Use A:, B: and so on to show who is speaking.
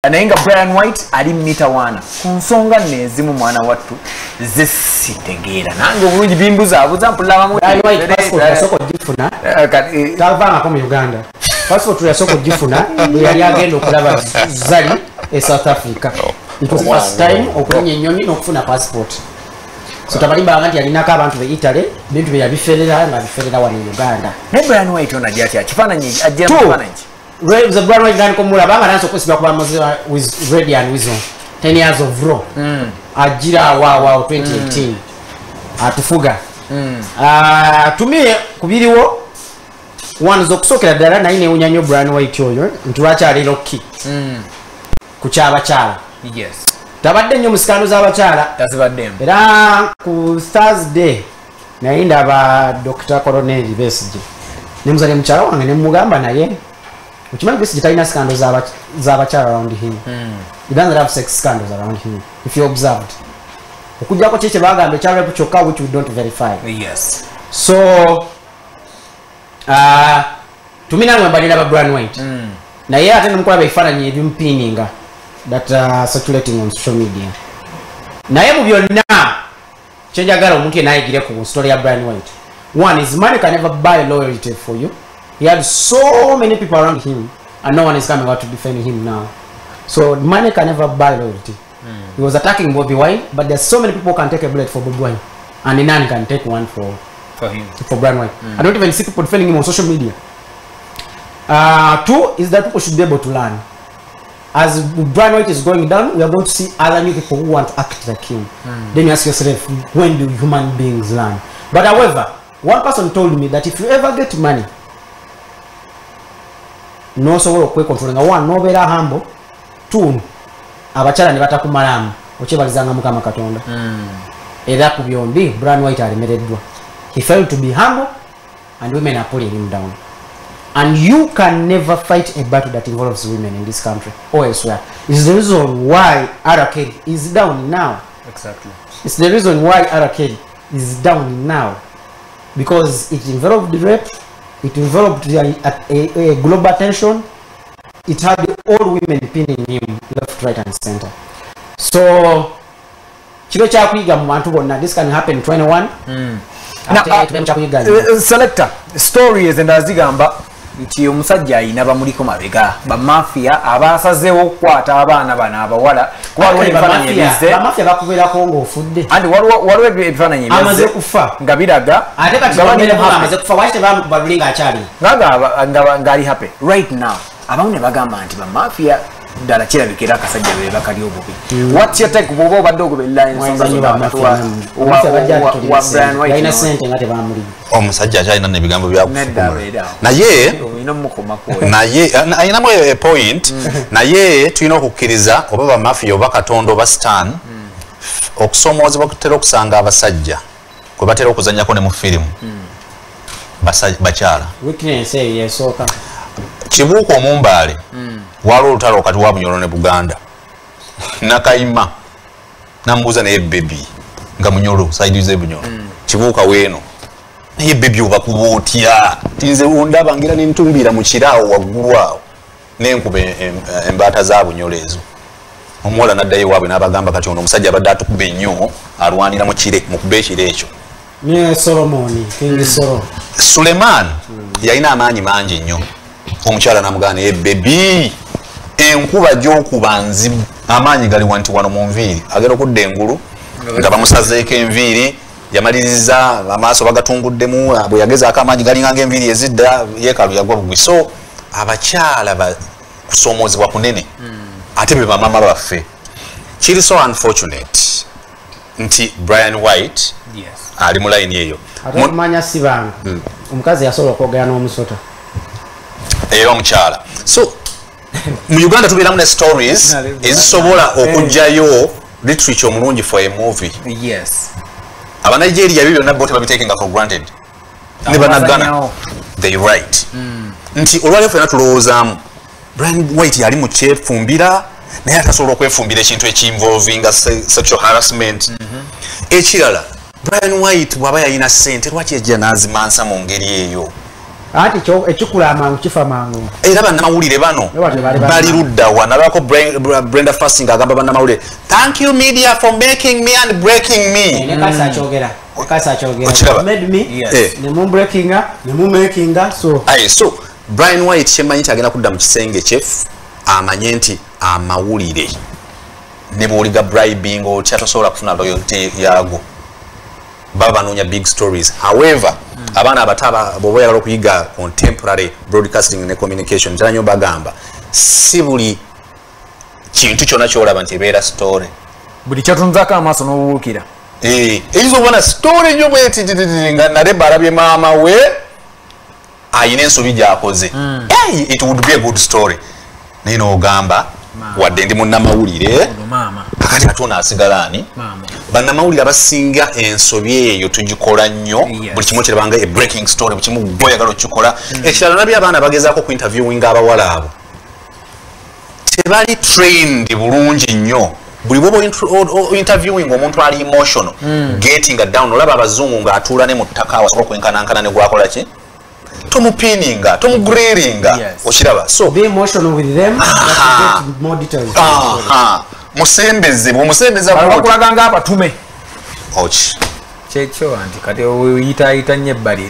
A: anayenga Brian White ali mita wana kunsonga nezimu mwana wattu zesitegeera nange obulungi bimbuza abuza mpulira bamu
B: Brian White passport yasoko gifuna tavanga ko mu Uganda passport yasoko gifuna yali agenda okulaba zali e South Africa it was first time okunya ennyonyi n'okufuna passport so tabalimba nti alinako abantu be Italy bintu bye yabiferera nga biferera wano mu Uganda
A: ne Brian White ona gyati kifaananyi ajja kifaananyi
B: Red the Brian White ko mulaba nga nanso kusibya kuba mazira with Red and Wisdom 10 years of raw ajira wa 2018 atufuga tumie kubiriwo one zokusokera dala na ine unyanyo Brian White oyo ntwacha ali Rocky kuchaba chala
A: yes
B: tabadde nnyo musikano z'abakyala
A: tazibadde
B: era ku Thursday nainda ba Dr. Colonel Besigye nemuzale mukyala wange nemugamba naye ukimanyi Besigye talina scandals z'abakyala around him he doesn't have sex scandals around him if you observed okujjako kyekye bagamba ekyalo kyokka which we don't verify
A: yes
B: so tumina mwembalira ba Brian White naye ate nemukulaba ebifaananyi ebimpininga that circulating on social media naye mu byonna kyenjagala omuntu yenna ayigire ku story ya Brian White one is money can never buy loyalty for you. He had so many people around him and no one is coming out to defend him now, so money can never buy loyalty. He was attacking Bobby Wine, but there's so many people who can take a bullet for Bobby Wine and none can take one for him, for Brian White. I don't even see people defending him on social media. Two is that people should be able to learn. As Brian White is going down, we are going to see other new people who want to act like him. Then you ask yourself, when do human beings learn? But however, one person told me that if you ever get money, no so well controlling one, no better humble, two, abachala ne batakumalamu, ochebalizanga mukama Katonda. Era ku byombi Brian White alimereddwa. He failed to be humble and women are pulling him down. And you can never fight a battle that involves women in this country or elsewhere. It's the reason why Arakeli is down now.
A: Exactly.
B: It's the reason why Arakeli is down now. Because it involved rape, it involved a global tension, it had all women pinning him left, right and center. So, this can happen 21.
A: Selector, stories and azigamba nti omusajja ayina bamuliko mabega ba mafia abasazeewo okukwata abaana bana abawala kuba ebifaananyi ebize
B: bamafia bakubeerako ng'ofudde
A: andi waliwo ebifaananyi
B: amaze kufa
A: nga biraga
B: ate kati amaze kufa waki tebamukuba luli ng'akyali
A: ng'ali happy right now abamu ne bagamba nti bamafia ddala kirabikira akasajja be bakali obubi what's your take bw'oba obadde ogoberera ensonga wa Brian White
C: omusajja akyalina n'ebigambo byakufukumula naye ayinamu a point naye tulina okukkiriza oba bamafia oba Katonda oba Stan okusoomoozebwa kutera okusanga abasajja kwe batera okuzannyako ne mu firimu bakyala Kibuuka Omumbaale waliwo olutalo wakati wa Bunyoro ne Buganda Nakayima namubuuza naye bebi nga Munyoro saidi ze Bunyoro Kibuuka weeno naye bebi obakuba otya tinze ondaba ngira n'entumbira mu kiraawo waggulu awo n'enkuba embaata za Bunyoro ezo omuwala n'addayo waabwe n'abagamba kati ono omusajja abadde atukuba ennyo alwanira mu kire mukuba ekiro ekyo
B: ne Solomoni King Solomon
C: Suleiman yalina amaanyi mangi nnyo omukyala namugana ye bebi enkuba gy'okuba nzibu amaanyi gali wanti wano mu nviiri agenda okudda engulu nga bamusazeeko enviiri yamaliriza amaaso bagatunguddemu bwe yagezaako amaanyi galinga ng'enviiri ezidda yeekaalu yagwa bugwi so abakyala kusoomoozebwa kunene ate be bamama baffe kiri so unfortunate nti Brian White ali mu layini eyo
B: atamanya sibanga omukazi yasobola okwogera n'omusota
C: era omukyala so mu Uganda tubeeramu ne stories ezisobola okujjayo literature omulungi for a movie.
A: Yes.
C: Abanigeria bibyo nabbo tebabitakinga for granted ne banagana they right nti olwaleero fena tulowoozaamu Brian White yali mu kyefumbira naye atasobola okwefumbira ekintu ekinvolvinga sexual harassment ekirala Brian White bw'aba yalina ssente lwaki ejja n'azimansa mu ngeri eyo
B: ati ekikula amangu kifa mangu
C: era bannamawulire bano bali ludda wa nalwako Brenda Fasting agamba bannamawulire thank you media for making me and breaking me
B: kasa chogera made me ne mu breakinga ne mu makinga
C: so Brian White chemanyi agenda kudda mu kisenge chef amanye nti amawulire ne boliga bribing o chatosobola kufuna loyalty yago baba nonya big stories however abana abataba boboya okuyiga contemporary broadcasting and communication tanyo bagamba si buli kintu kyona kyolaba nti beera story
A: buli kyatunzako amaaso n'obuwukira
C: ezo bona story nyo bweti nga nale barabye mama we ayina ensobi gyakoze it would be a good story nino ogamba wadde ndi munnamawulire akati katona asigalani bannamawulire abasinga ensobi eyo tugikola nnyo buli kimu kirabanga a breaking story buli kimu gwoyagala okikola ekirala nabyo abaana bagezaako ku interviewing abawala abo tebali trained bulungi nnyo buli bwoba interviewing omuntu ali emotional getting down olaba abazungu ng'atuula ne mu ttaka awasobola okwenkanankana ne gwakola ki tomupininga tomugriringa okiraba so
B: be emotional with them get more details
C: musembeze bwomusembeza
A: bakulaga nga abatume
C: ochi
A: kyekyo anti kati oyita nnyo ebbali